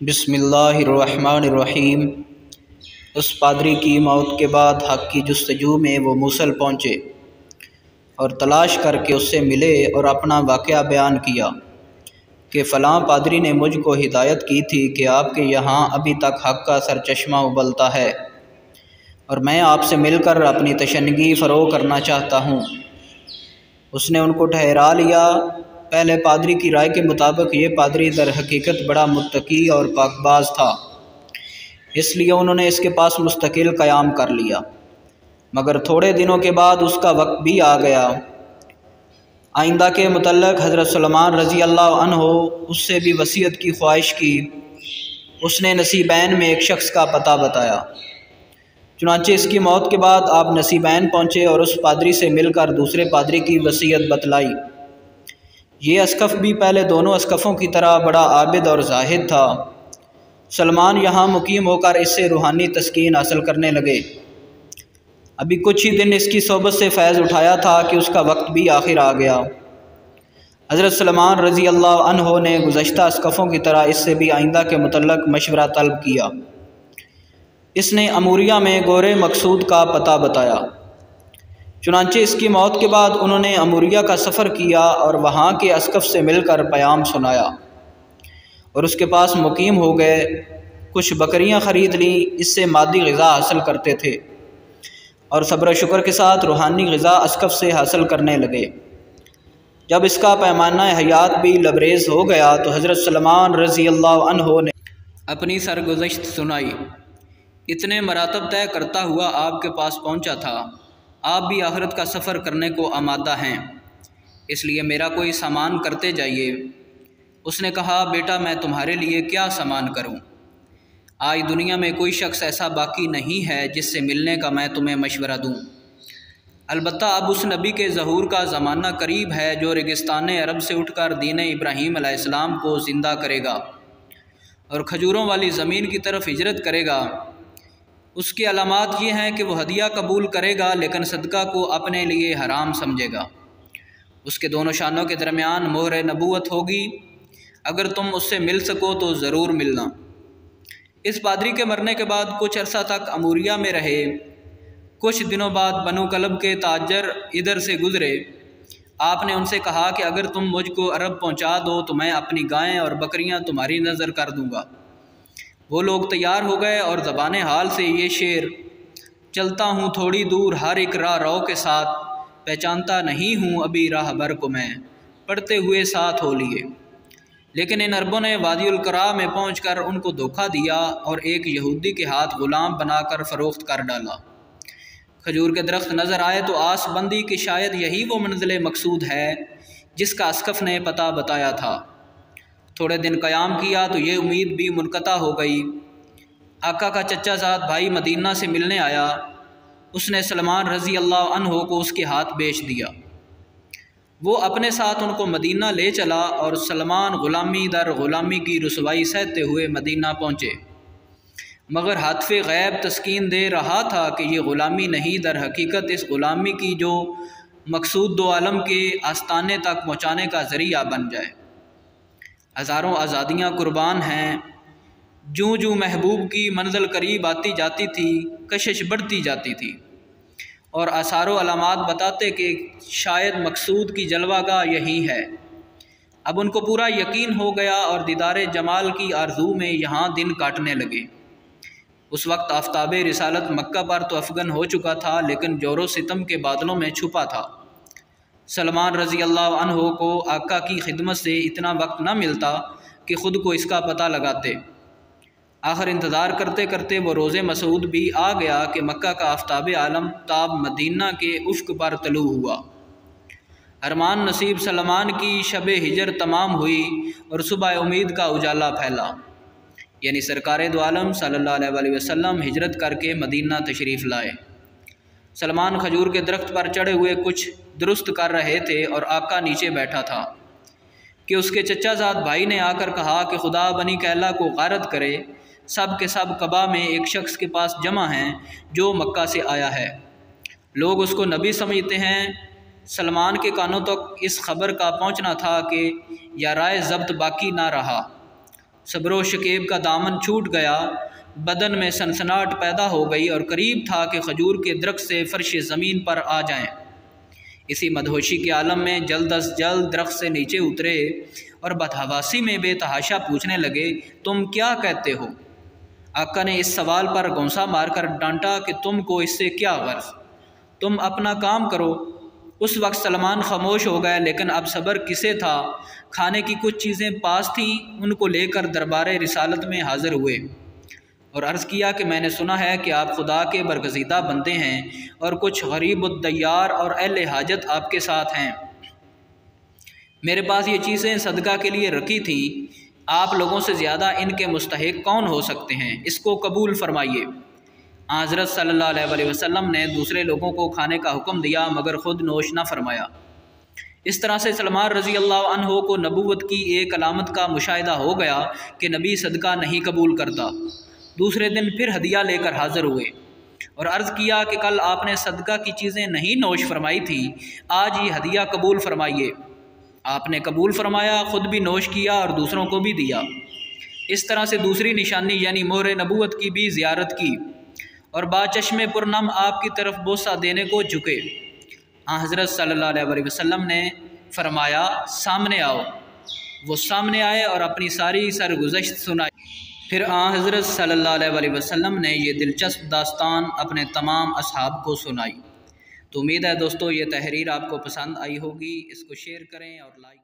बिस्मिल्लाहिर्रहमानिर्रहीम। उस पादरी की मौत के बाद हक़ की जुस्तजू में वो मूसल पहुँचे और तलाश करके उससे मिले और अपना वाक़या बयान किया कि फ़लाँ पादरी ने मुझको हिदायत की थी कि आपके यहाँ अभी तक हक़ का सरचश्मा उबलता है और मैं आपसे मिलकर अपनी तशन्नगी फ़रोग़ करना चाहता हूँ। उसने उनको ठहरा लिया। पहले पादरी की राय के मुताबिक ये पादरी दर हकीकत बड़ा मुत्तकी और पाकबाज था, इसलिए उन्होंने इसके पास मुस्तकिल क़याम कर लिया। मगर थोड़े दिनों के बाद उसका वक्त भी आ गया। आइंदा के मुतल्लक़ हज़रत सुलेमान रज़ी अल्लाह अन्हो उससे भी वसीयत की ख्वाहिश की। उसने नसीबैन में एक शख्स का पता बताया। चुनांचे इसकी मौत के बाद आप नसीबैन पहुँचे और उस पादरी से मिलकर दूसरे पादरी की वसीयत बतलाई। ये अस्कफ़ भी पहले दोनों अस्कफ़ों की तरह बड़ा आबिद और ज़ाहिद था। सलमान यहाँ मुकीम होकर इससे रूहानी तस्कीन हासिल करने लगे। अभी कुछ ही दिन इसकी सोबत से फ़ैज़ उठाया था कि उसका वक्त भी आखिर आ गया। हज़रत सुलेमान रज़ी अल्लाह अन्हो ने गुज़श्ता अस्कफ़ों की तरह इससे भी आइंदा के मुतल्लक़ मशवरा तलब किया। इसने अमूरिया में गोरे मकसूद का पता बताया। चुनांचे इसकी मौत के बाद उन्होंने अमूरिया का सफ़र किया और वहाँ के अस्कफ़ से मिलकर प्याम सुनाया और उसके पास मुकीम हो गए। कुछ बकरियाँ ख़रीद लीं, इससे मादी ग़िज़ा हासिल करते थे और सब्र शुक्र के साथ रूहानी ग़िज़ा अस्कफ़ से हासिल करने लगे। जब इसका पैमाना हयात भी लबरेज़ हो गया तो हज़रत सुलेमान रज़ी अल्लाह अन्हो ने अपनी सरगुज़श्त सुनाई। इतने मरातब तय करता हुआ आपके पास पहुँचा था। आप भी आखिरत का सफ़र करने को आमादा हैं, इसलिए मेरा कोई सामान करते जाइए। उसने कहा, बेटा मैं तुम्हारे लिए क्या सामान करूं? आज दुनिया में कोई शख्स ऐसा बाकी नहीं है जिससे मिलने का मैं तुम्हें मशवरा दूं। अलबत्ता अब उस नबी के ज़हूर का ज़माना करीब है जो रेगिस्तान अरब से उठकर दीन इब्राहीम अलैहिस्सलाम को ज़िंदा करेगा और खजूरों वाली ज़मीन की तरफ हिजरत करेगा। उसकी अलामात ये हैं कि वह हदिया कबूल करेगा लेकिन सदका को अपने लिए हराम समझेगा। उसके दोनों शानों के दरमियान मोहर नबूवत होगी। अगर तुम उससे मिल सको तो ज़रूर मिलना। इस पादरी के मरने के बाद कुछ अरसा तक अमूरिया में रहे। कुछ दिनों बाद बनु कलब के ताजर इधर से गुज़रे। आपने उनसे कहा कि अगर तुम मुझको अरब पहुँचा दो तो मैं अपनी गायें और बकरियाँ तुम्हारी नज़र कर दूँगा। वो लोग तैयार हो गए और ज़बान हाल से ये शेर, चलता हूँ थोड़ी दूर हर एक राह रो के साथ, पहचानता नहीं हूँ अभी राह भर को मैं, पढ़ते हुए साथ हो लिए। लेकिन इन अरबों ने वादियुल करा में पहुँचकर उनको धोखा दिया और एक यहूदी के हाथ ग़ुलाम बनाकर फ़रोख्त कर डाला। खजूर के दरख्त नज़र आए तो आस बंदी कि शायद यही वो मंज़िल मकसूद है जिसका अस्कफ़ ने पता बताया था। थोड़े दिन क़याम किया तो ये उम्मीद भी मुनक़ता हो गई। आका का चच्चाज़ाद भाई मदीना से मिलने आया। उसने सलमान रज़ी अल्लाह अन्हो को उसके हाथ बेच दिया। वो अपने साथ उनको मदीना ले चला और सलमान ग़ुलामी दर ग़ुलामी की रुसवाई सहते हुए मदीना पहुँचे। मगर हातफ़े गैब तस्कीन दे रहा था कि ये ग़ुलामी नहीं, दर हकीकत इस ग़ुलामी की जो मकसूद दो आलम के आस्ताने तक पहुँचाने का ज़रिया बन जाए। हज़ारों आज़ादियाँ कुर्बान हैं। जूँ जूँ महबूब की मंज़िल करीब आती जाती थी, कशिश बढ़ती जाती थी और आसारो अलामात बताते कि शायद मकसूद की जलवागाह यही है। अब उनको पूरा यकीन हो गया और दीदारे जमाल की आरज़ू में यहाँ दिन काटने लगे। उस वक्त आफ्ताब रिसालत मक्का पर तो अफ़गन हो चुका था, लेकिन जोरो सितम के बादलों में छुपा था। सलमान रज़ी अल्लाह अन्हो को आका की खिदमत से इतना वक्त न मिलता कि ख़ुद को इसका पता लगाते। आखिर इंतज़ार करते करते वो रोज़े मसूद भी आ गया कि मक्का का आफ्ताब आलम ताब मदीना के उफ़्क़ पर तलू हुआ। अरमान नसीब सलमान की शब हिजर तमाम हुई और सुबह उम्मीद का उजाला फैला, यानी सरकार दो आलम सल्लल्लाहु अलैहि वसल्लम हिजरत करके मदीना तशरीफ़ लाए। सलमान खजूर के दरख्त पर चढ़े हुए कुछ दुरुस्त कर रहे थे और आका नीचे बैठा था कि उसके चच्चाज़ाद भाई ने आकर कहा कि खुदा बनी कैला को गारत करे। सब के सब कबा में एक शख्स के पास जमा हैं जो मक्का से आया है। लोग उसको नबी समझते हैं। सलमान के कानों तक इस खबर का पहुंचना था कि याराए ज़ब्त बाकी ना रहा। सब्रो शकीब का दामन छूट गया, बदन में सनसनाहट पैदा हो गई और करीब था कि खजूर के दरख्त से फर्श ज़मीन पर आ जाएं। इसी मदहोशी के आलम में जल्द अज जल्द दरख्त से नीचे उतरे और बदहवासी में बेतहाशा पूछने लगे, तुम क्या कहते हो? आका ने इस सवाल पर गौंसा मारकर डांटा कि तुमको इससे क्या गर्ज, तुम अपना काम करो। उस वक्त सलमान खामोश हो गए, लेकिन अब सब्र किसे था। खाने की कुछ चीज़ें पास थीं, उनको लेकर दरबार रिसालत में हाज़िर हुए और अर्ज़ किया कि मैंने सुना है कि आप खुदा के बरगज़ीदा बंदे हैं और कुछ गरीबुद्दय्यार और अहले हाजत आपके साथ हैं। मेरे पास ये चीज़ें सदका के लिए रखी थी, आप लोगों से ज़्यादा इनके मुस्तहिक कौन हो सकते हैं, इसको कबूल फरमाइए। हज़रत सल्लल्लाहु अलैहि वसल्लम ने दूसरे लोगों को खाने का हुक्म दिया मगर ख़ुद नोश न फरमाया। इस तरह से सलमान रज़ी अल्लाह अन्हो को नबूवत की एक अलामत का मुशाहिदा हो गया कि नबी सदका नहीं कबूल करता। दूसरे दिन फिर हदिया लेकर हाज़िर हुए और अर्ज़ किया कि कल आपने सदका की चीज़ें नहीं नोश फरमाई थी, आज ये हदिया कबूल फरमाइए। आपने कबूल फरमाया, ख़ुद भी नोश किया और दूसरों को भी दिया। इस तरह से दूसरी निशानी यानी मोहर नबूवत की भी ज़ियारत की और बाचश्मे पुरनम आपकी तरफ बोसा देने को झुके। हज़रत सल्लल्लाहु अलैहि वसल्लम ने फरमाया, सामने आओ। वो सामने आए और अपनी सारी सरगुज़श्त सुनाई। फिर हज़रत सल्लल्लाहु अलैहि वसल्लम ने ये दिलचस्प दास्तान अपने तमाम असहाब को सुनाई। तो उम्मीद है दोस्तों ये तहरीर आपको पसंद आई होगी। इसको शेयर करें और लाइक